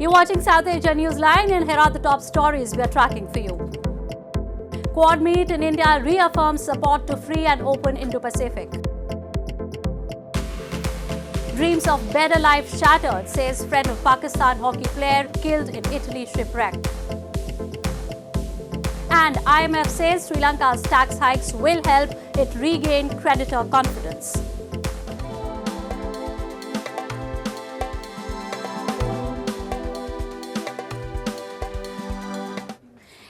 You're watching South Asia Newsline, and here are the top stories we are tracking for you. Quad meet in India reaffirms support to free and open Indo-Pacific. Dreams of better life shattered, says friend of Pakistan hockey player killed in Italy shipwreck. And IMF says Sri Lanka's tax hikes will help it regain creditor confidence.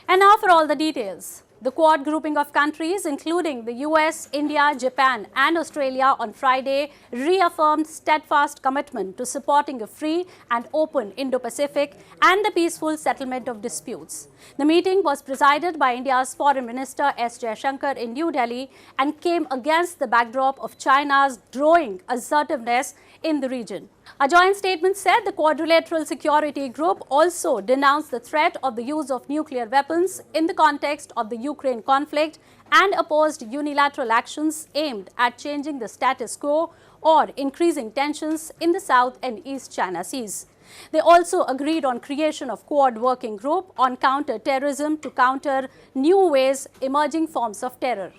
And now for all the details. The Quad grouping of countries, including the US, India, Japan and Australia, on Friday reaffirmed steadfast commitment to supporting a free and open Indo-Pacific and the peaceful settlement of disputes. The meeting was presided by India's Foreign Minister S. Jaishankar in New Delhi and came against the backdrop of China's growing assertiveness in the region. A joint statement said the Quadrilateral Security Group also denounced the threat of the use of nuclear weapons in the context of the Ukraine conflict and opposed unilateral actions aimed at changing the status quo or increasing tensions in the South and East China Seas. They also agreed on creation of Quad Working Group on counter-terrorism to counter new ways emerging forms of terror.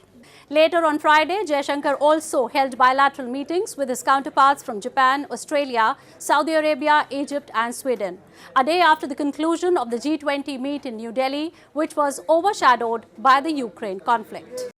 Later on Friday, Jaishankar also held bilateral meetings with his counterparts from Japan, Australia, Saudi Arabia, Egypt and Sweden, a day after the conclusion of the G20 meet in New Delhi, which was overshadowed by the Ukraine conflict.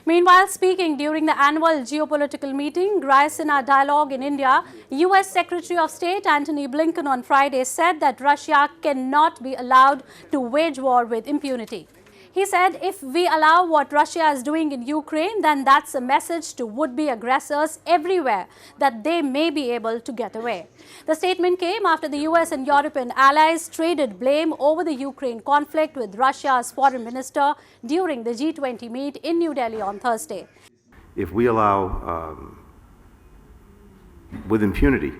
Meanwhile, speaking during the annual geopolitical meeting, Raisina Dialogue in India, US Secretary of State Antony Blinken on Friday said that Russia cannot be allowed to wage war with impunity. He said if we allow what Russia is doing in Ukraine, then that's a message to would-be aggressors everywhere that they may be able to get away. The statement came after the US and European allies traded blame over the Ukraine conflict with Russia's foreign minister during the G20 meet in New Delhi on Thursday. If we allow, with impunity,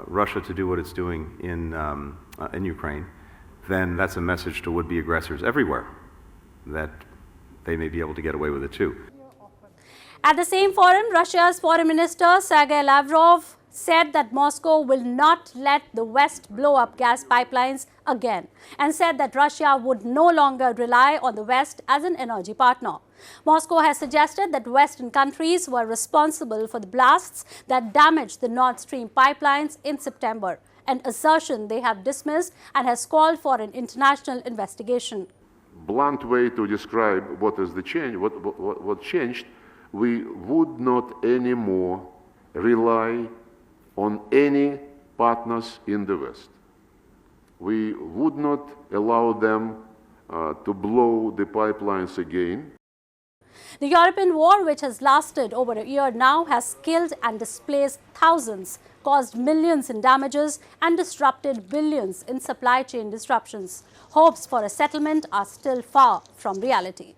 Russia to do what it's doing in Ukraine, then that's a message to would-be aggressors everywhere that they may be able to get away with it too. At the same forum, Russia's Foreign Minister Sergei Lavrov said that Moscow will not let the West blow up gas pipelines again and said that Russia would no longer rely on the West as an energy partner. Moscow has suggested that Western countries were responsible for the blasts that damaged the Nord Stream pipelines in September, an assertion they have dismissed and has called for an international investigation. Blunt way to describe what is the change, what changed, we would not anymore rely on any partners in the West. We would not allow them to blow the pipelines again. The European war, which has lasted over a year now, has killed and displaced thousands, caused millions in damages and disrupted billions in supply chain disruptions. Hopes for a settlement are still far from reality.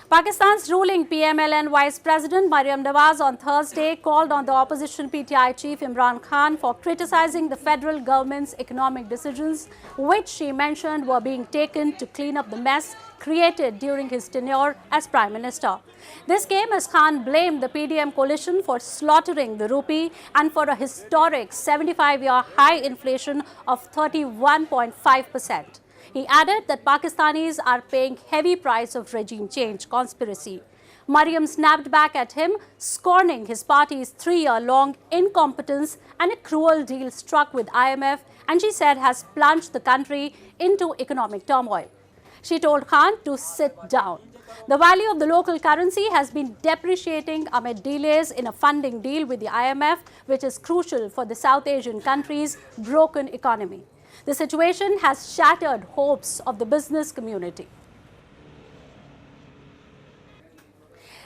Pakistan's ruling PML-N Vice President Maryam Nawaz on Thursday called on the opposition PTI chief Imran Khan for criticizing the federal government's economic decisions, which she mentioned were being taken to clean up the mess created during his tenure as Prime Minister. This came as Khan blamed the PDM coalition for slaughtering the rupee and for a historic 75-year high inflation of 31.5%. He added that Pakistanis are paying heavy price of regime change conspiracy. Maryam snapped back at him, scorning his party's 3-year-long incompetence and a cruel deal struck with IMF, and she said has plunged the country into economic turmoil. She told Khan to sit down. The value of the local currency has been depreciating amid delays in a funding deal with the IMF, which is crucial for the South Asian country's broken economy. The situation has shattered hopes of the business community.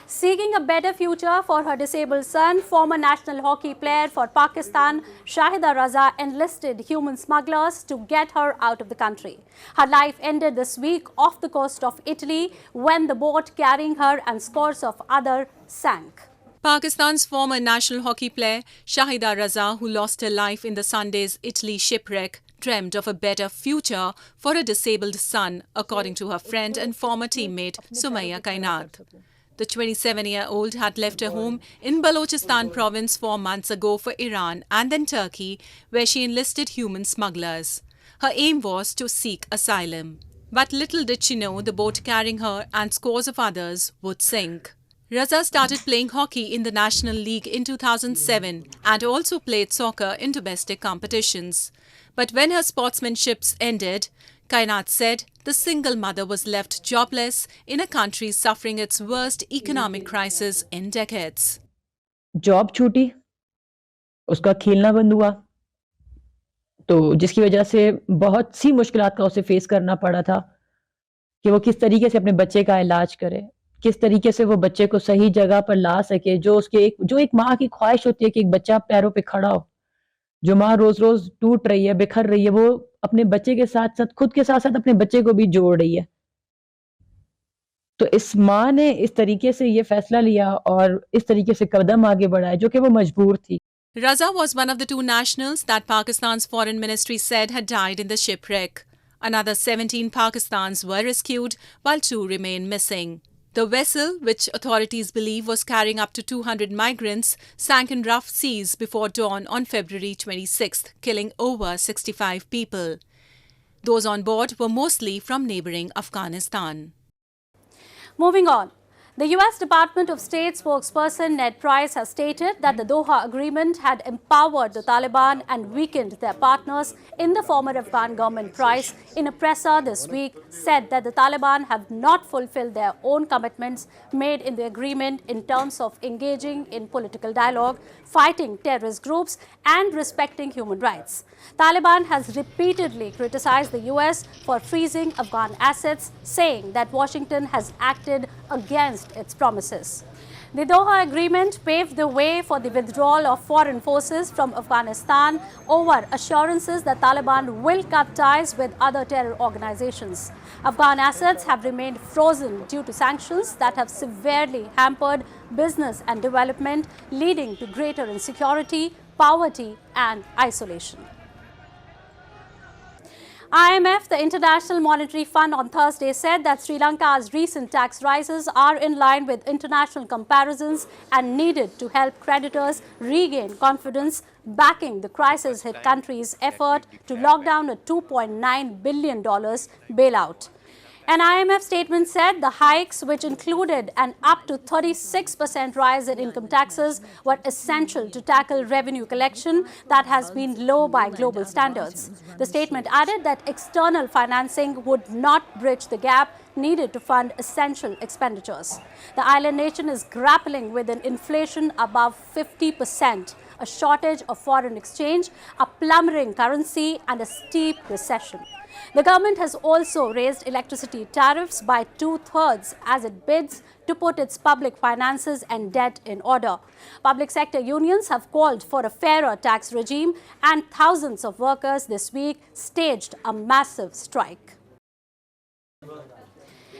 Seeking a better future for her disabled son, former national hockey player for Pakistan Shahida Raza enlisted human smugglers to get her out of the country. Her life ended this week off the coast of Italy when the boat carrying her and scores of others sank. Pakistan's former national hockey player Shahida Raza, who lost her life in the Sunday's Italy shipwreck, dreamed of a better future for a disabled son, according to her friend and former teammate Sumaya Kainat. The 27-year-old had left her home in Balochistan province 4 months ago for Iran and then Turkey, where she enlisted human smugglers. Her aim was to seek asylum. But little did she know the boat carrying her and scores of others would sink. Raza started playing hockey in the National League in 2007 and also played soccer in domestic competitions. But when her sportsmanships ended, Kainat said the single mother was left jobless in a country suffering its worst economic crisis in decades. Job छूटी, उसका खेलना बंद हुआ, तो जिसकी वजह से बहुत सी मुश्किलात का उसे फेस करना पड़ा था कि वो किस तरीके से अपने बच्चे का इलाज करे, किस तरीके से वो बच्चे को सही जगह पर ला सके, जो एक माँ की ख्वाहिश होती है कि एक बच्चा पैरों पे खड़ा हो, जो माँ रोज रोज टूट रही है, बिखर रही है, वो अपने बच्चे के साथ साथ खुद के साथ साथ अपने बच्चे को भी जोड़ रही है। तो इस माँ ने इस तरीके से ये फैसला लिया और इस तरीके से कदम आगे बढ़ाए जो कि वो मजबूर थी। Raza was one of the 2 nationals that Pakistan's foreign ministry said had died in the shipwreck. Another 17 Pakistans were rescued while 2 remain missing. The vessel, which authorities believe was carrying up to 200 migrants, sank in rough seas before dawn on February 26th, killing over 65 people. Those on board were mostly from neighboring Afghanistan. Moving on. The US Department of State spokesperson Ned Price has stated that the Doha Agreement had empowered the Taliban and weakened their partners in the former Afghan government. Price, in a presser this week, said that the Taliban have not fulfilled their own commitments made in the agreement in terms of engaging in political dialogue, fighting terrorist groups and respecting human rights. Taliban has repeatedly criticized the US for freezing Afghan assets, saying that Washington has acted against its promises. The Doha Agreement paved the way for the withdrawal of foreign forces from Afghanistan over assurances that Taliban will cut ties with other terror organizations. Afghan assets have remained frozen due to sanctions that have severely hampered business and development, leading to greater insecurity, poverty, and isolation. IMF, the International Monetary Fund, on Thursday said that Sri Lanka's recent tax rises are in line with international comparisons and needed to help creditors regain confidence, backing the crisis-hit country's effort to lock down a $2.9 billion bailout. An IMF statement said the hikes, which included an up to 36% rise in income taxes, were essential to tackle revenue collection that has been low by global standards. The statement added that external financing would not bridge the gap needed to fund essential expenditures. The island nation is grappling with an inflation above 50%, a shortage of foreign exchange, a plummeting currency, and a steep recession. The government has also raised electricity tariffs by 2/3 as it bids to put its public finances and debt in order. Public sector unions have called for a fairer tax regime, and thousands of workers this week staged a massive strike.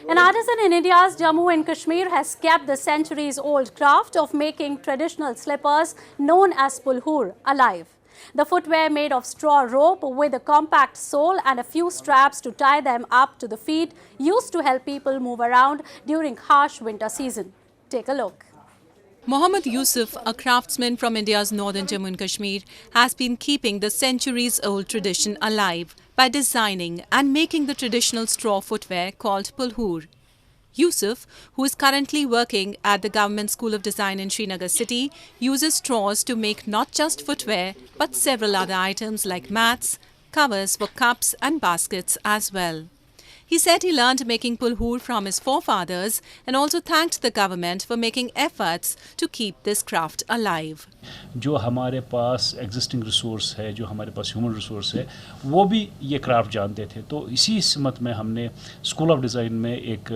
An artisan in India's Jammu and Kashmir has kept the centuries-old craft of making traditional slippers known as Pulhoor alive. The footwear made of straw rope with a compact sole and a few straps to tie them up to the feet used to help people move around during harsh winter season. Take a look. Mohammad Yusuf, a craftsman from India's northern Jammu and Kashmir, has been keeping the centuries-old tradition alive by designing and making the traditional straw footwear called Pulhoor. Yusuf, who is currently working at the Government School of Design in Srinagar city, uses straws to make not just footwear but several other items like mats, covers for cups and baskets as well. He said he learned making Pulhoor from his forefathers and also thanked the government for making efforts to keep this craft alive. जो हमारे पास existing resource है, जो हमारे पास human resource है, वो भी ये craft जानते थे। तो इसी सिमत में हमने स्कूल ऑफ डिज़ाइन में एक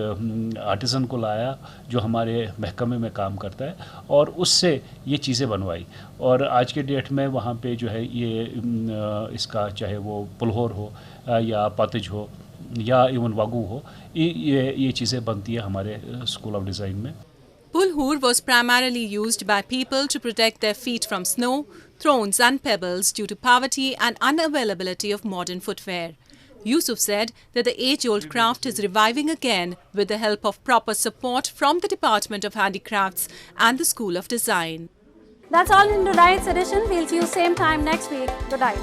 आर्टिसन को लाया जो हमारे महकमे में काम करता है और उससे ये चीज़ें बनवाई। और आज के डेट में वहाँ पे जो है ये इसका चाहे वो पुलहोर हो या पातिज हो या इवन वागू हो, ये चीज़ें बनती है हमारे स्कूल ऑफ डिज़ाइन में। Pulhoor was primarily used by people to protect their feet from snow, thorns and pebbles due to poverty and unavailability of modern footwear. Yusuf said that the age-old craft is reviving again with the help of proper support from the Department of Handicrafts and the School of Design. That's all in tonight's edition. We'll see you same time next week. Good night.